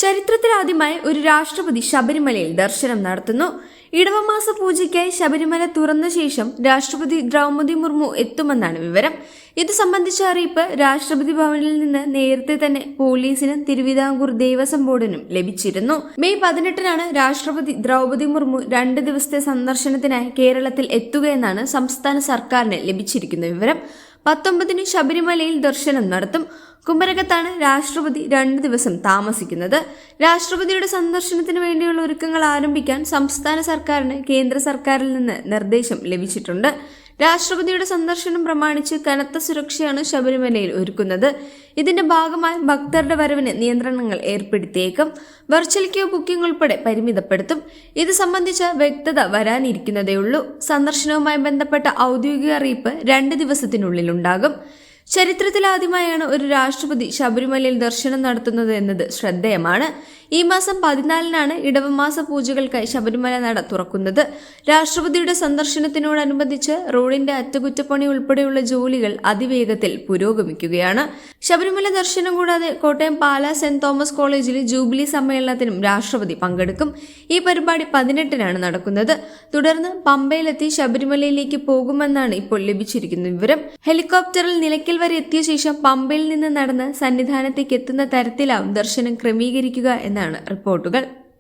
ചരിത്രത്തിലാദ്യമായി ഒരു രാഷ്ട്രപതി ശബരിമലയിൽ ദർശനം നടത്തുന്നു. ഇടവമാസ പൂജയ്ക്കായി ശബരിമല തുറന്ന ശേഷം രാഷ്ട്രപതി ദ്രൗപദി മുർമു എത്തുമെന്നാണ് വിവരം. ഇത് സംബന്ധിച്ച അറിയിപ്പ് രാഷ്ട്രപതി ഭവനിൽ നിന്ന് നേരത്തെ തന്നെ പോലീസിനും തിരുവിതാംകൂർ ദേവസ്വം ബോർഡിനും ലഭിച്ചിരുന്നു. മെയ് 18-നാണ് രാഷ്ട്രപതി ദ്രൗപദി മുർമു 2 ദിവസത്തെ സന്ദർശനത്തിനായി കേരളത്തിൽ എത്തുകയെന്നാണ് സംസ്ഥാന സർക്കാരിന് ലഭിച്ചിരിക്കുന്ന വിവരം. 19-ന് ശബരിമലയിൽ ദർശനം നടത്തും. കുമരകത്താണ് രാഷ്ട്രപതി 2 ദിവസം താമസിക്കുന്നത്. രാഷ്ട്രപതിയുടെ സന്ദർശനത്തിന് വേണ്ടിയുള്ള ഒരുക്കങ്ങൾ ആരംഭിക്കാൻ സംസ്ഥാന സർക്കാരിന് കേന്ദ്ര സർക്കാരിൽ നിന്ന് നിർദ്ദേശം ലഭിച്ചിട്ടുണ്ട്. രാഷ്ട്രപതിയുടെ സന്ദർശനം പ്രമാണിച്ച് കനത്ത സുരക്ഷയാണ് ശബരിമലയിൽ ഒരുക്കുന്നത്. ഇതിന്റെ ഭാഗമായി ഭക്തരുടെ വരവിന് നിയന്ത്രണങ്ങൾ ഏർപ്പെടുത്തിയേക്കും. വെർച്വൽ ക്യൂ ബുക്കിംഗ് ഉൾപ്പെടെ പരിമിതപ്പെടുത്തും. ഇത് സംബന്ധിച്ച വ്യക്തത വരാനിരിക്കുന്നതേയുള്ളൂ. സന്ദർശനവുമായി ബന്ധപ്പെട്ട ഔദ്യോഗിക അറിയിപ്പ് 2 ദിവസത്തിനുള്ളിലുണ്ടാകും. ചരിത്രത്തിലാദ്യമായാണ് ഒരു രാഷ്ട്രപതി ശബരിമലയിൽ ദർശനം നടത്തുന്നത് എന്നത് ശ്രദ്ധേയമാണ്. ഈ മാസം 14-നാണ് ഇടവമാസ പൂജകൾക്കായി ശബരിമല നട തുറക്കുന്നത്. രാഷ്ട്രപതിയുടെ സന്ദർശനത്തിനോടനുബന്ധിച്ച് റോഡിന്റെ അറ്റകുറ്റപ്പണി ഉൾപ്പെടെയുള്ള ജോലികൾ അതിവേഗത്തിൽ പുരോഗമിക്കുകയാണ്. ശബരിമല ദർശനം കൂടാതെ കോട്ടയം പാലാ സെന്റ് തോമസ് കോളേജിൽ ജൂബിലി സമ്മേളനത്തിനും രാഷ്ട്രപതി പങ്കെടുക്കും. ഈ പരിപാടി 18-നാണ് നടക്കുന്നത്. തുടർന്ന് പമ്പയിലെത്തി ശബരിമലയിലേക്ക് പോകുമെന്നാണ് ഇപ്പോൾ ലഭിച്ചിരിക്കുന്ന വിവരം. ഹെലികോപ്റ്ററിൽ നിലയ്ക്കൽ വരെ എത്തിയ ശേഷം പമ്പയിൽ നിന്ന് നടന്ന് സന്നിധാനത്തേക്ക് എത്തുന്ന തരത്തിലാവും ദർശനം ക്രമീകരിക്കുക എന്നാണ് റിപ്പോർട്ടുകൾ.